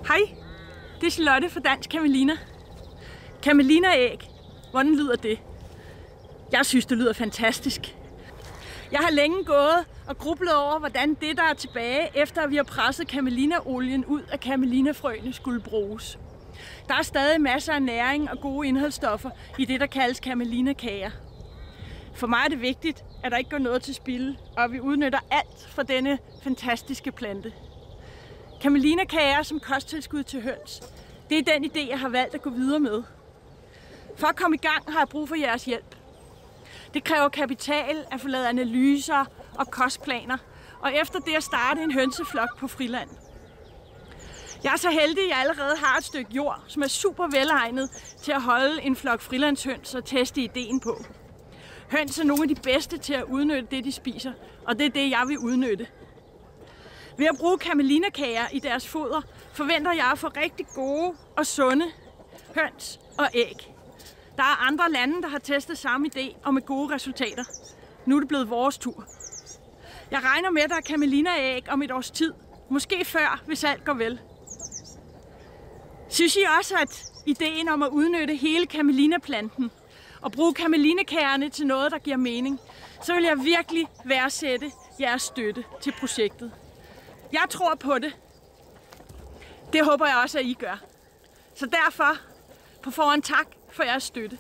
Hej, det er Charlotte fra Dansk Camelina. Camelina-æg, hvordan lyder det? Jeg synes, det lyder fantastisk. Jeg har længe gået og grublet over, hvordan det, der er tilbage, efter at vi har presset camelina-olien ud af camelina-frøene, skulle bruges. Der er stadig masser af næring og gode indholdsstoffer i det, der kaldes camelina-kager. For mig er det vigtigt, at der ikke går noget til spilde, og at vi udnytter alt fra denne fantastiske plante. Camelina-kager som kosttilskud til høns, det er den idé, jeg har valgt at gå videre med. For at komme i gang har jeg brug for jeres hjælp. Det kræver kapital at få lavet analyser og kostplaner, og efter det at starte en hønseflok på friland. Jeg er så heldig, at jeg allerede har et stykke jord, som er super velegnet til at holde en flok frilandshøns og teste ideen på. Høns er nogle af de bedste til at udnytte det, de spiser, og det er det, jeg vil udnytte. Ved at bruge camelina-kager i deres foder, forventer jeg at få rigtig gode og sunde høns og æg. Der er andre lande, der har testet samme idé og med gode resultater. Nu er det blevet vores tur. Jeg regner med, at der er camelina-æg om et års tid. Måske før, hvis alt går vel. Synes I også, at ideen om at udnytte hele camelina-planten og bruge camelina-kagerne til noget, der giver mening, så vil jeg virkelig værdsætte jeres støtte til projektet. Jeg tror på det. Det håber jeg også, at I gør. Så derfor, på forhånd tak for jeres støtte.